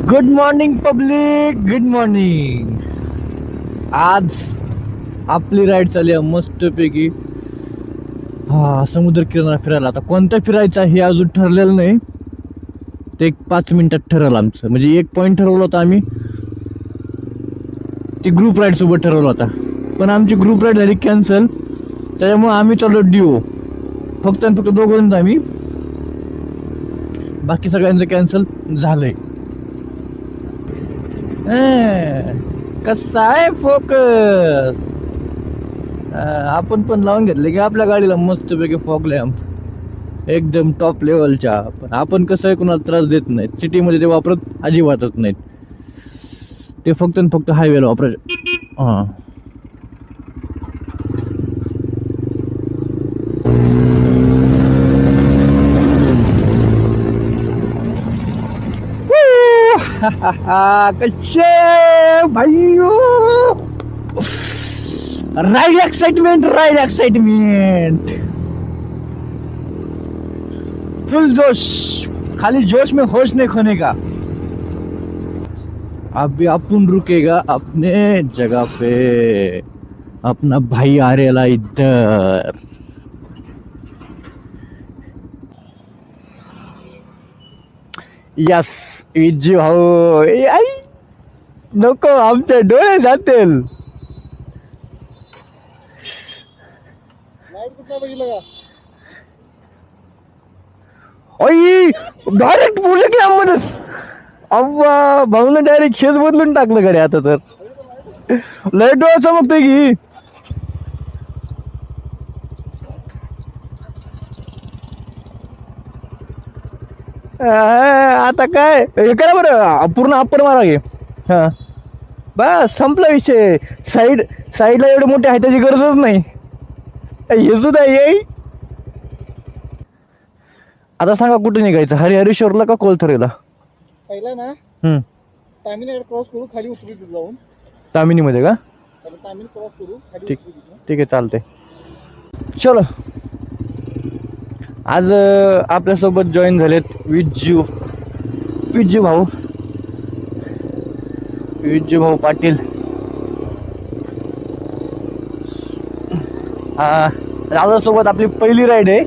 Good morning public, good morning. आज आपली ride चालली आहे मस्तपैकी समुद्र किनारा फिरायला. आता कोणता फिरायचा हे अजून ठरलेलं नाही. ते एक 5 मिनिटात ठरवलं आमचं. म्हणजे एक पॉइंट ठरवलं होतं आम्ही, ती ग्रुप राईड सोबत ठरवलं होता, पण आमची ग्रुप राईड झाली कॅन्सल. त्याच्यामुळे आम्ही चाललो डिओ. फक्त आणि फक्त दोघं आम्ही, बाकी सगळ्यांचं कॅन्सल झालंय. कसा आहे फोकस. आपण पण लावून घेतले की आपल्या गाडीला मस्तपैकी फॉग लॅम्प एकदम टॉप लेवलच्या. पण आपण कसं आहे, कुणाला त्रास देत नाहीत. सिटीमध्ये ते वापरत अजिबातच नाहीत. ते फक्त आणि फक्त हायवेला वापरायचे. हा, कसे भाई. राइड एक्साइटमेंट, राइड एक्साइटमेंट, फुल जोश. खाली जोश में होश नहीं खोने का. अभी अपन रुकेगा अपने जगह पे. अपना भाई आ रेला इधर. यस इजी हो. आई नको, आमचे डोळे जातील. डायरेक्ट बुलेट मध्ये. अव्वा, भाऊन डायरेक्ट शेज बदलून टाकलं गाडी. आता तर लाईट डोळा चमकतोय की. आता काय हे करा बरं, पूर्ण अप्पर मारा घे. हा बस संपला विषय. साईडला एवढे मोठे आहे त्याची गरजच नाही. हे सुद्धा येई. आता सांगा कुठे निघायचं, हरिहरेश्वरला का कोलथरेला? पहिला ना तामिनी क्रॉस करू, खाली उतरू तिथं जाऊन. तामिनी मध्ये का? तामिनी क्रॉस करू, खाली ठीक उतरू तिथं. ठीक आहे, चालते. चलो. आज आपल्यासोबत जॉईन झालेत विज्जू भाऊ, विज्जू भाऊ पाटील. दादासोबत आपली पहिली राईड आहे.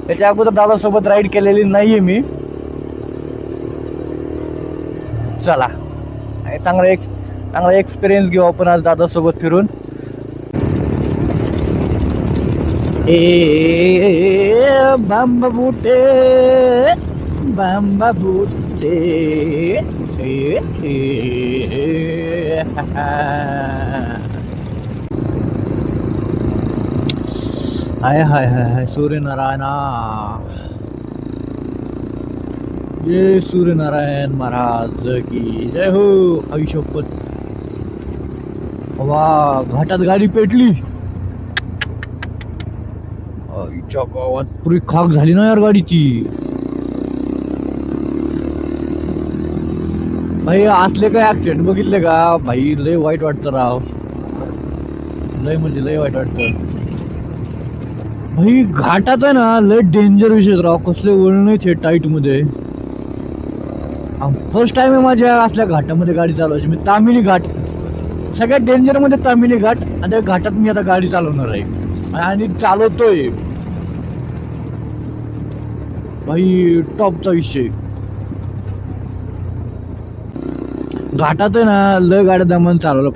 त्याच्या अगोदर दादासोबत राईड केलेली नाहीये मी. चला, चांगला एक्सपिरियन्स घेऊ आपण आज दादासोबत फिरून. बांबा बूटे, बांबा बूटे. हाय हाय हाय हाय, सूर्यनारायणा. जय सूर्यनारायण महाराज की जय हो. आयुष्यपत. वा, घाटात गाडी पेटली. आईच्या गावात पुरी खाक झाली ना यार गाडीची. भाई असले काय ऍक्सिडेंट बघितले का भाई? लय वाईट वाटतं राव. लय म्हणजे लय वाईट वाटतं भाई. घाटात आहे ना, लय डेंजर विषय राव. कसले वळण आहेत टाईट मध्ये. फर्स्ट टाइम आहे माझ्या असल्या घाटामध्ये गाडी चालवायची. मी तामिनी घाट सगळ्यात डेंजर मध्ये, तामिनी घाट. आणि त्या घाटात मी आता गाडी चालवणार आहे आणि चालवतोय भाई. टॉपचा विषय. घाटात आहे ना, लय गाड्या दमान चालवल्या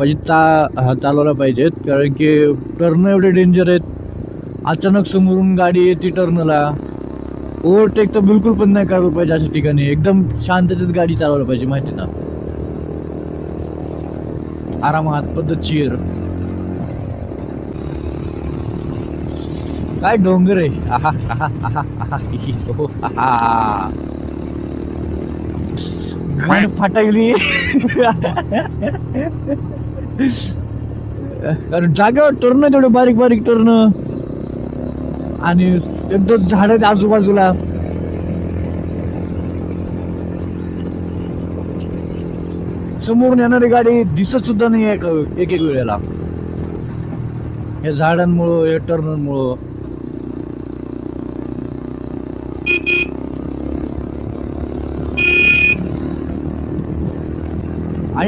पाहिजेत. कारण की टर्न एवढे डेंजर आहेत. अचानक समोरून गाडी येते टर्नला. ओव्हरटेक तर बिलकुल पण नाही करायला पाहिजे अशा ठिकाणी. एकदम शांततेत गाडी चालवली पाहिजे, माहिती ना. आरामात, पद्धतशीर. काय डोंगर आहे. आहा आहा आहा आहा हि, हो, आहा. गाडी फाटायली. कारण जागेवर टर्न आहे, तेवढे बारीक बारीक टर्न. आणि एकदम झाड आहेत आजूबाजूला. समोरून येणारी गाडी दिसत सुद्धा नाही एक वेळेला, या झाडांमुळं, या टर्नमुळं.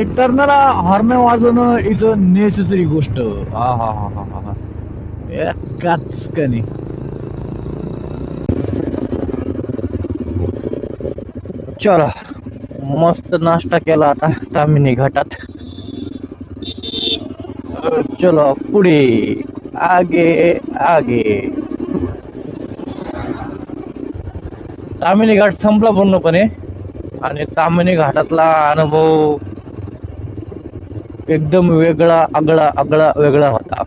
आणि टर्नला हॉर्न वाजवणं इथं नेसेसरी गोष्ट. हा हा हा हा हा हा. एकाच कनी. चला मस्त नाश्ता केला आता तामिनी घाटात. चलो पुढे आगे आगे. तामिनी घाट संपला पूर्णपणे आणि तामिनी घाटातला अनुभव एकदम वेगळा आगळा आगळा वेगळा होता.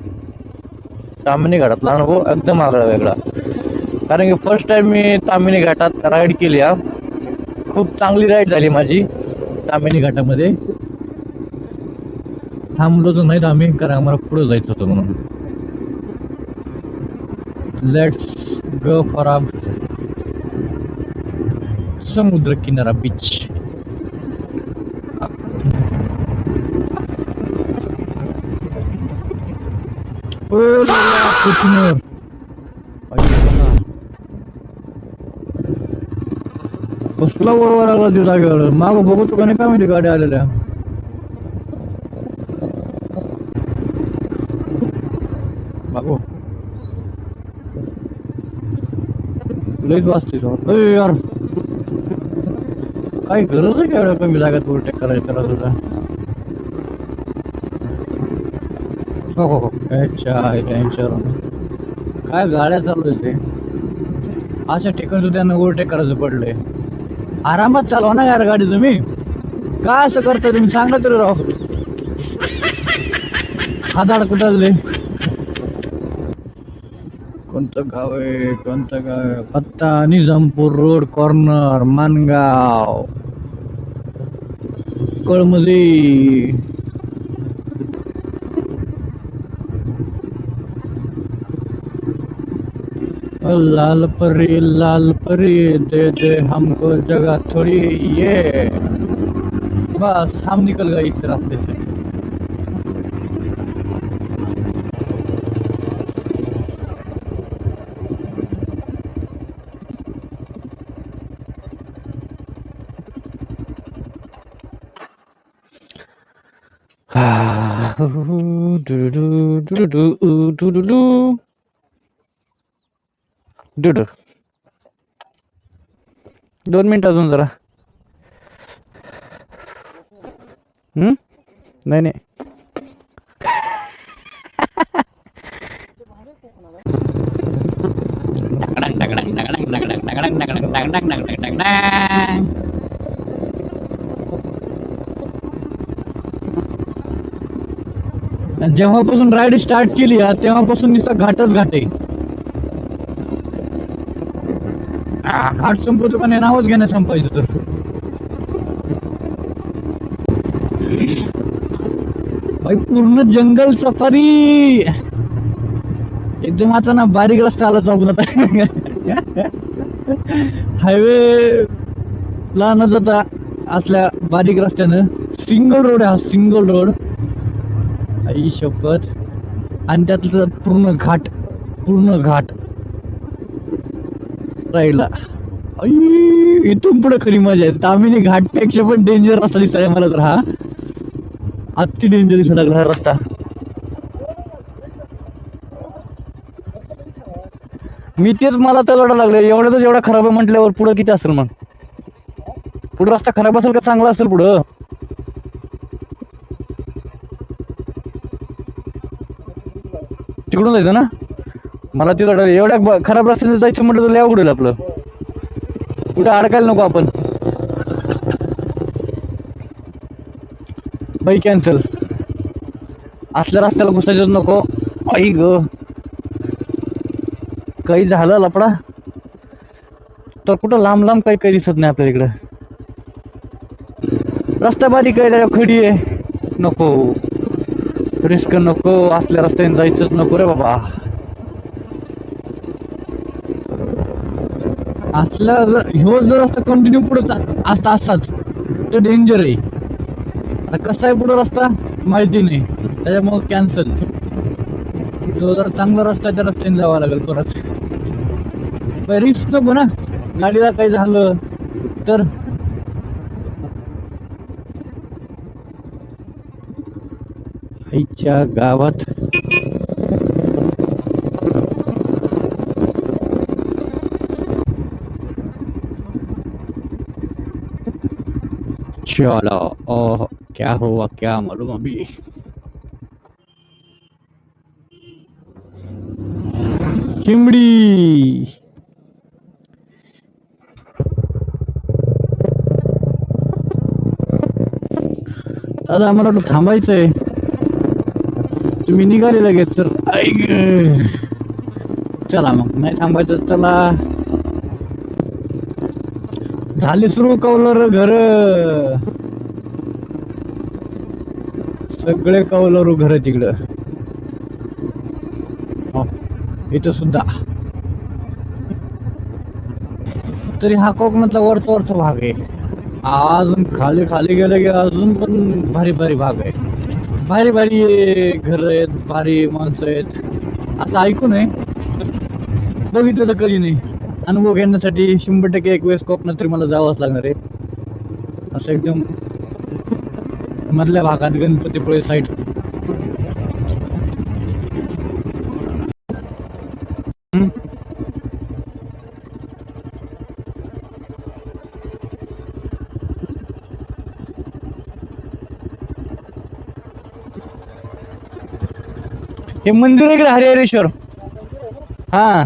तामिनी घाटातला अनुभव एकदम आगळा वेगळा. कारण की फर्स्ट टाइम मी तामिनी घाटात राईड केली. खूप चांगली राईड झाली माझी तामिनी घाटामध्ये. थांबलोच नाहीत आम्ही कारण आम्हाला पुढे जायचं होतं म्हणून. लेट्स गो फॉर अ समुद्र किनारा बीच. कसला वरवर आला त्या जागेवर. माग बघतो का नाही काय माहिती गाड्या आलेल्या. मागो लईच वाजते यार. काही गरज आहे का एवढ्या कमी जागात ओव्हरटेक करायचं त्याला सुद्धा. हो हो काय गाड्या चालू आहे ते. अशा ठिकाणी सुद्धा त्यांना ओव्हरटेक करायचं पडलंय. आरामात चालवा ना यार गाडी तुम्ही. काय असं करता तुम्ही सांगा तरी राव. हादाड कुठले. कोणतं गाव आहे कोणतं गाव आहे. पत्ता निजामपूर रोड कॉर्नर मानगाव कळमजी. लाल परी दे दे हमको जगह थोड़ी ये. बस हम निकल गए इस रास्ते से. डुडू 2 मिनिट अजून जरा. नाही नाही. जेव्हापासून राईड स्टार्ट केली तेव्हापासून नुसता घाटच घाट आहे. घाट संपवतो का नाही नावच घेणं संपायचं तर. भाई पूर्ण जंगल सफारी. एकदम आता ना बारीक रस्ता आला चौकून आता. हायवे ला न जाता असल्या बारीक रस्त्यानं सिंगल रोड आहे हा. सिंगल रोड आई शपथ. आणि त्यातलं पूर्ण घाट राहिला. इथून पुढे खरी मजा आहे. तामिनी घाटपेक्षा पण डेंजर रस्ता दिसाय मला तर हा. अति डेंजर दिसू लागला हा रस्ता. मी तेच मला तर लढा लागलं. एवढ्यातच एवढा खराब आहे म्हटल्यावर पुढं किती असेल मग. पुढे रस्ता खराब असेल का चांगला असेल पुढं. तिकडून जायचं ना. मला तिथं एवढ्या खराब रस्त्याने जायचं म्हटलं तर लय अवघड होईल आपलं. कुठे अडकायला नको आपण. बाई कॅन्सल. असल्या रस्त्याला घुसायचंच नको. आई ग काही झालं लपडा तर कुठं लांब लांब काही दिसत नाही आपल्या इकडं. रस्ता बारीक आहे खडी आहे. नको रिस्क नको. असल्या रस्त्याने जायचंच नको रे बाबा. असला ह्यो जर रस्ता कंटिन्यू पुढे असताच तो डेंजर आहे. आता कसा आहे पुढे रस्ता माहिती नाही त्याच्यामुळे कॅन्सल. जो जर चांगला रस्ता त्या रस्त्याने जावं लागेल परत. रिस्क नको ना. गाडीला काही झालं तर आईच्या गावात चलो ओह क्या हुआ क्या मालूम अभी चिमडी दादा आम्हाला वाटलं थांबायचंय तुम्ही निघाले लगेच तर ऐक चला मग नाही थांबायचं चला झाले सुरू कौलर घर सगळे कौलरू घर तिकडं हो, इथं सुद्धा तरी हा कोकणातला वरचा भाग आहे अजून खाली खाली गेलं की अजून पण भारी भारी भाग आहे भारी भारी घर आहेत भारी माणसं आहेत असं ऐकून आहे बघितलं तर कधी नाही अनुभव घेण्यासाठी 100% एक वेळेस कोकणात तरी मला जावंच लागणार आहे असं एकदम मधल्या भागात गणपतीपुळे साईड हे मंदिर इकडे हरिहरेश्वर हा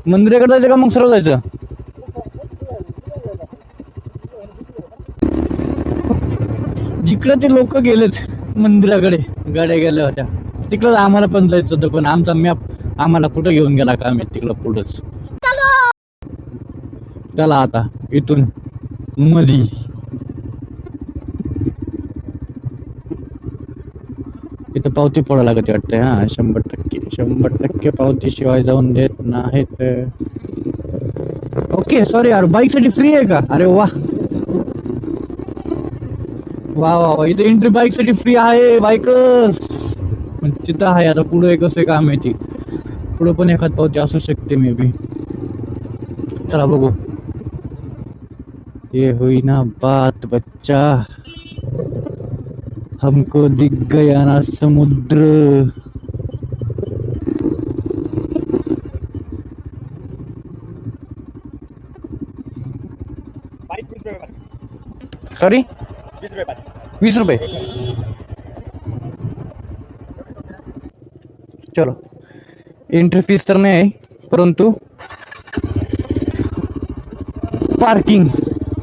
मंदिराकडे जायचं का मग सरळ जायचं जिकडे ते लोक गेलेत मंदिराकडे गाड्या गेल्या होत्या तिकडं आम्हाला पण जायचं होतं पण आमचा मॅप आम्हाला कुठं घेऊन गेला का आम्ही तिकडं पुढंच चला आता इथून मधी इथं पावती फोडा लागत वाटतंय हा 100% पावती शिवाय जाऊन देत नाहीत ओके सॉरी यार बाईक साठी फ्री आहे का अरे वा वा वा वा इथे एंट्री बाईक साठी फ्री आहे बाईकच तिथं आहे आता पुढे कसं काम माहिती पुढे पण एखाद पावती असू शकते मे बी चला बघू ये हुई ना बात बच्चा हमको दिख गया ना समुद्र सॉरी 20 रुपये चलो एंट्री फीस तर नाही आहे परंतु पार्किंग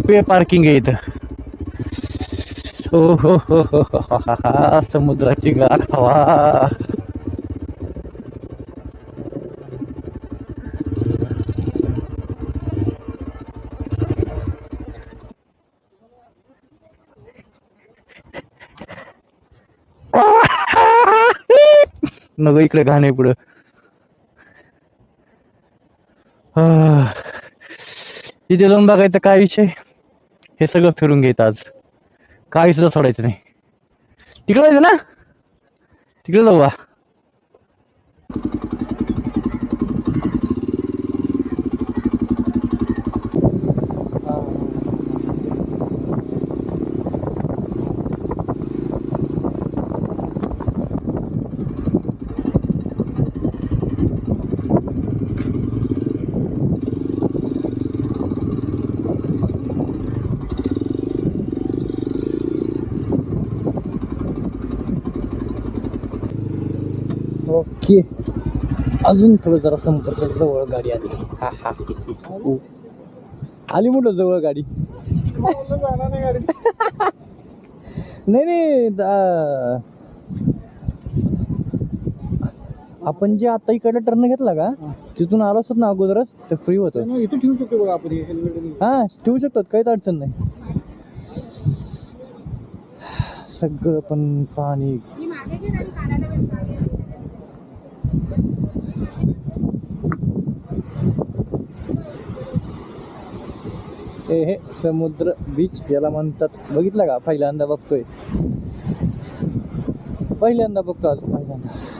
पे पार्किंग आहे इथं हो समुद्राची गार हवा नग इकडे घाणे पुढं तिथे जाऊन बघायचं काय विषय हे सगळं फिरून घ्यायचं आज काही सुद्धा सोडायचं नाही तिकडे जायचं ना तिकडे जाऊ ओके अजून थोडं जरा समुद्राच्या जवळ गाडी आली हा हा आली म्हटलं जवळ गाडी नाही आपण जे आता इकडे टर्न घेतला का तिथून आलो असत ना अगोदरच तर फ्री होतं इथून ठेवू शकतो बघा आपण हेल्मेट हा ठेवू शकतात काहीच अडचण नाही सगळं पण पाणी हे समुद्र बीच याला म्हणतात बघितलं का पहिल्यांदा बघतोय बघतो आज पहिल्यांदा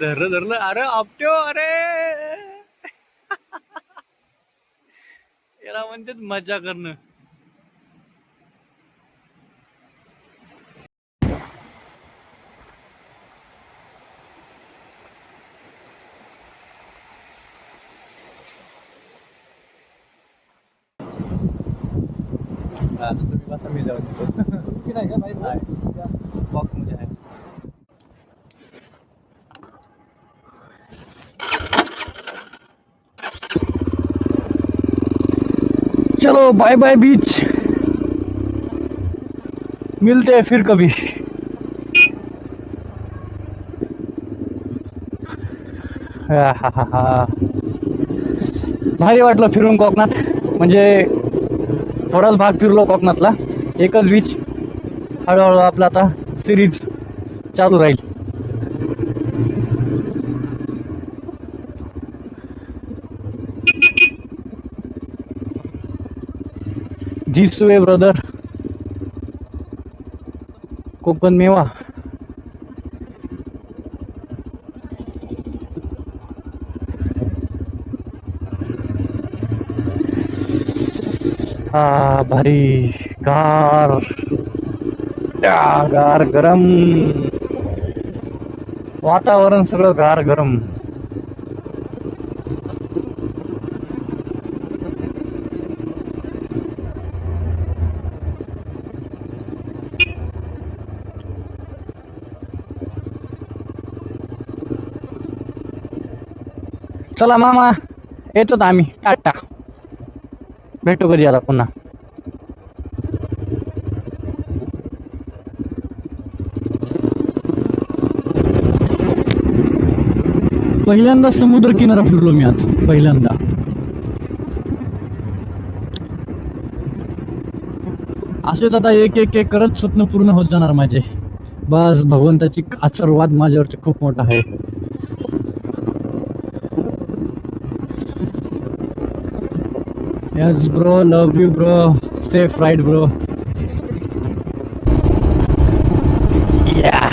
धरलं अरे आपट्यो अरे याला म्हणतात मजा करणं. तुम्ही बसा मी जाऊन की नाही का माहिती बॉक्स मध्ये आहे. चलो बाय बाय बीच, मिलते हैं फिर कभी. भारी वाटलं फिरून कोकणात. म्हणजे थोडाच भाग फिरलो कोकणातला, एकच बीच. हळूहळू आपला आता सिरीज चालू राहील. धिस वे ब्रदर, कोकण मेवा. हा भारी गार, गार गरम वातावरण, सगळं गार गरम. चला मामा, येतो आम्ही. टाटा, भेटू कधी आता पुन्हा. पहिल्यांदा समुद्र किनारा फिरलो मी आज, पहिल्यांदा. असेच आता एक एक एक करत स्वप्न पूर्ण होत जाणार माझे. बस भगवंताची आशीर्वाद माझ्यावरती खूप मोठा आहे. Yes bro, love you bro, safe ride bro. Yeah.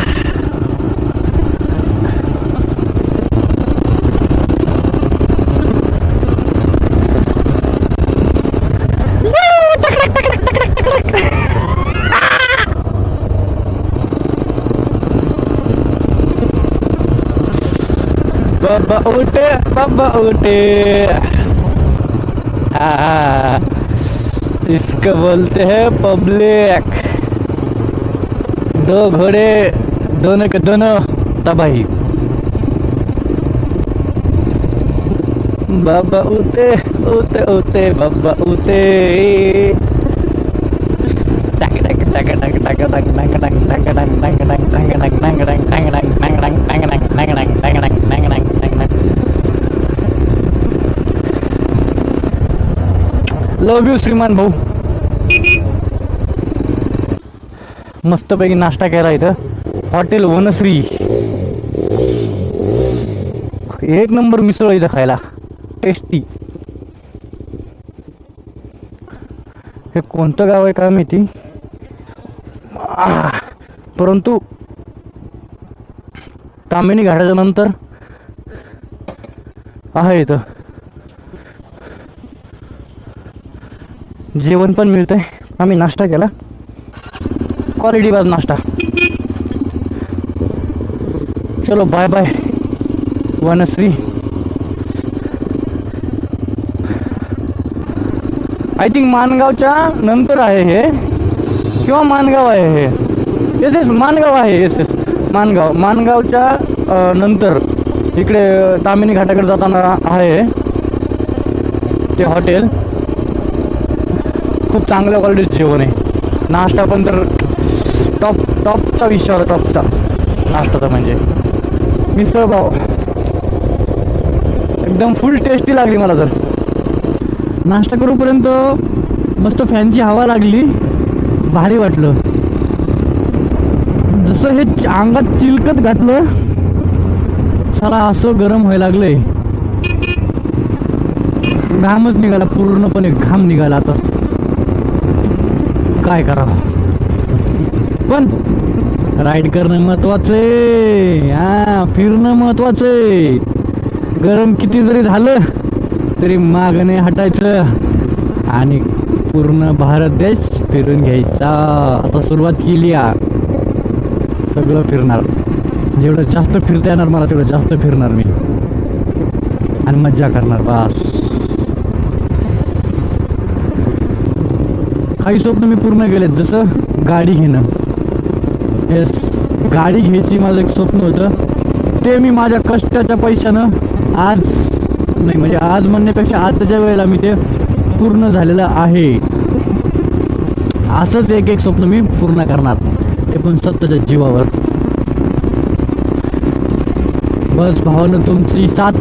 बाबा उठे इसको बोलते हैं पब्लिक. दो घोड़े, दोनों के दोनों तबाही. बाबा उठे उठे उठे बाबा उठे. लव यू श्रीमान भाऊ. मस्तपैकी नाश्ता केला इथं हॉटेल वनश्री. एक नंबर मिसळ इथं खायला, टेस्टी. हे कोणतं गाव आहे काय माहिती, परंतु तामिनी घाटाच्या नंतर आहे इथं. जेवण पण मिळतंय. आम्ही नाश्ता केला, क्वालिटी बाज नाश्ता. चलो bye bye Vanashri. I think मानगावच्या नंतर आहे हे, किंवा मानगाव आहे हे. येस येस मानगाव आहे. येस येस मानगावच्या नंतर इकडे तामिनी घाटाकडे जाताना आहे ते हॉटेल. खूप चांगल्या क्वालिटीचं जेवण आहे. नाश्ता पण तर टॉपचा विषय होता. टॉपचा नाश्ता म्हणजे मिसळ पाव एकदम फुल टेस्टी लागली मला. तर नाश्ता करूपर्यंत मस्त फॅनची हवा लागली, भारी वाटलं. जसं हे अंगात चिलकत घातलं, साला असं गरम व्हायला लागलंय. घामच निघाला, पूर्णपणे घाम निघाला. आता काय करावं, पण राईड करणं महत्वाचं आहे, हा फिरणं महत्वाचं आहे. गरम किती जरी झालं तरी माग नाही हटायचं आणि पूर्ण भारत देश फिरून घ्यायचा. आता सुरुवात केली सगळं फिरणार. जेवढं जास्त फिरता येणार मला तेवढं जास्त फिरणार मी आणि मज्जा करणार बस. काही स्वप्न मी पूर्ण केलेत, जसं गाडी घेणं. येस, गाडी घ्यायची माझं एक स्वप्न होतं. ते मी माझ्या कष्टाच्या पैशानं आज नाही, म्हणजे आज म्हणण्यापेक्षा आजच्या वेळेला मी ते पूर्ण झालेलं आहे. असंच एक स्वप्न मी पूर्ण करणार, ते पण स्वतःच्या जीवावर. बस भावानं तुमची साथ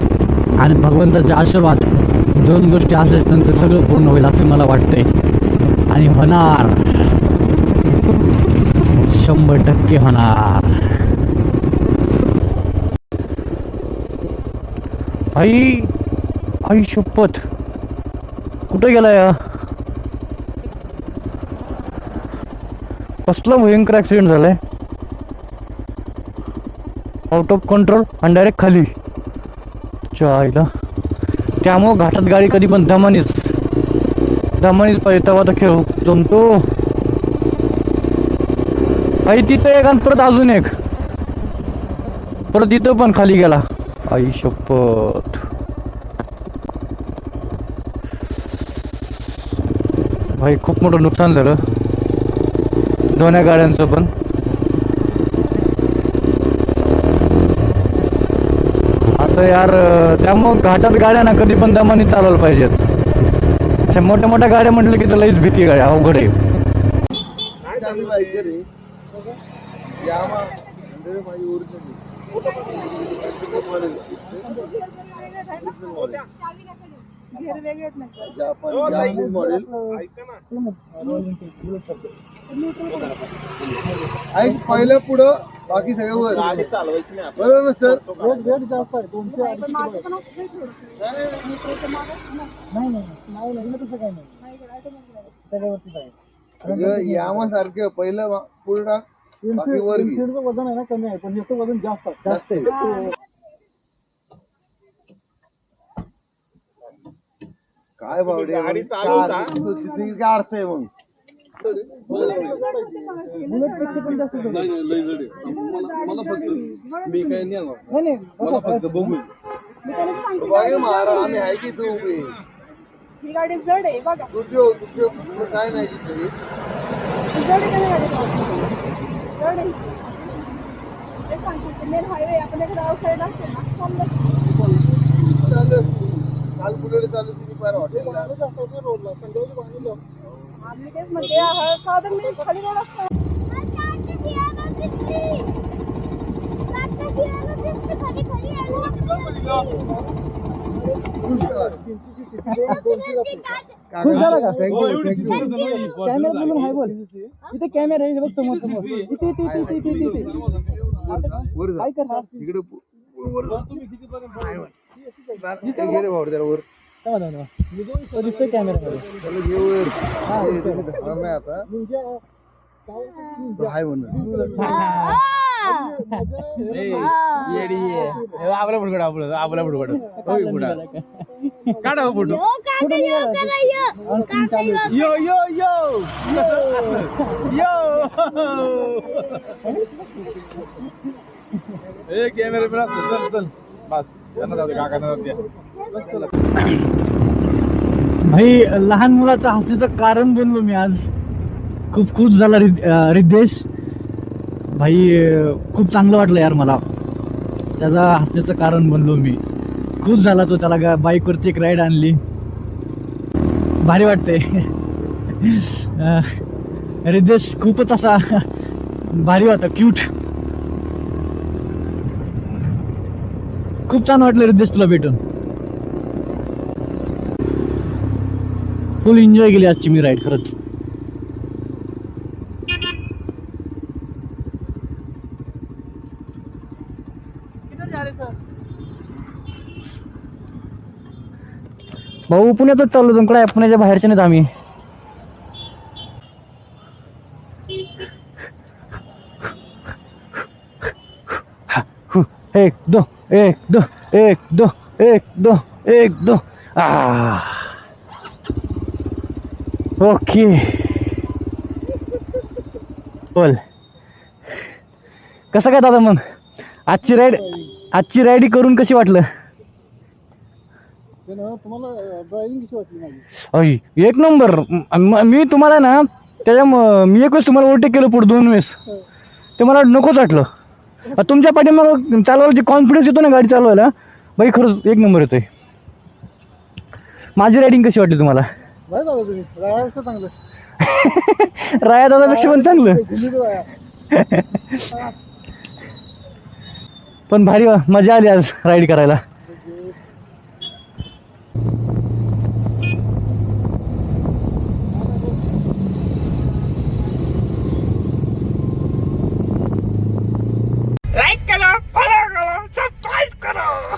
आणि भगवंताचे आशीर्वाद, दोन गोष्टी असल्यानंतर सगळं पूर्ण होईल असं मला वाटतंय. आणि होणार, 100% होणार. आई शपथ, कुठे गेलाय? कसला भयंकर ऍक्सिडेंट झालाय. आउट ऑफ कंट्रोल आणि डायरेक्ट खाली. चायला, त्यामुळं घाटात गाडी कधी पण दमानीच पाहिजे, तेव्हा तर खेळ जमतो. आई तिथं एक आणि परत अजून एक, परत इथं पण खाली गेला. आई शपथ. भाई खूप मोठं नुकसान झालं दोन्ही गाड्यांचं पण. असं यार, त्यामुळं घाटात गाड्या ना कधी पण दमानी चालवलं पाहिजेत. अशा मोठ्या मोठ्या गाड्या म्हटलं की तर लईच भीती, गाड्या अवघड आहे. पहिल्या पुढं बाकी सगळं वर गाडी चालवायची नाही बरोबर ना सर. रेट जास्त आहे 200 नाही तसं काही नाही, त्याच्यावरतीच आहे. यामा सारखं पहिलं पुढं वजन आहे ना कमी आहे, पण याचं वजन जास्त आहे. काय बावडे काय अर्थ आहे मग. पण जास्त मी काय नाही, मला फक्त बघू आम्ही आहे की तू उभी. ही गाडी जड आहे बघा. काय नाही जड आहे का नाही गाडी? जड आहे. ते सांगते मेन हायवे आपल्याकडे आउटसाईड असते ना, काल पुढे चालू तिने फार हॉटेल रोडला आम्ही तेच म्हणते साधन मी खाली रोड असतो. इथे कॅमेरा आहे बघ समोर समोर. इथे हाय म्हणून आपला फुटकड आपला फुटकड काढा फोटो. यो यो यो यो कॅमेरा पण असतो. चल बस भाई, लहान मुलाचं हसण्याचं कारण बनलो मी आज. खूप खुश झाला रिद्धेश भाई, खूप चांगलं वाटलं यार मला. त्याचा हसण्याचं कारण बनलो मी. खुश झाला तो, त्याला बाईकवरची एक राईड आणली, भारी वाटते. रिद्धेश खूपच असा भारी होता, क्यूट. खूप छान वाटलं रिद्धेश तुला भेटून. फुल एन्जॉय केली आजची मी राईड खरंच. भाऊ पुण्यातच चाललो, तुमकडे पुण्याच्या बाहेरच्या नाहीत आम्ही. एक दो एक दो एक दो एक दो एक दो ओके बोल कसं काय दादा मग आजची राईड करून कशी वाटलं ते ना तुम्हाला ड्रायव्हिंग कशी वाटली माझी अय एक नंबर मी तुम्हाला ना त्याच्या मी एक वेळेस तुम्हाला ओव्हरटेक केलं पुढे 2 वेळेस ते मला नकोच वाटलं तुमच्या पाठीमागं चालवायला जे कॉन्फिडन्स येतो ना गाडी चालवायला बाई खरंच एक नंबर येतोय माझी रायडिंग कशी वाटली तुम्हाला काय झालं तुम्ही राहायचं चांगलं राया दादापेक्षा पण चांगलं पण भारी मजा आली आज राईड करायला लाईक करा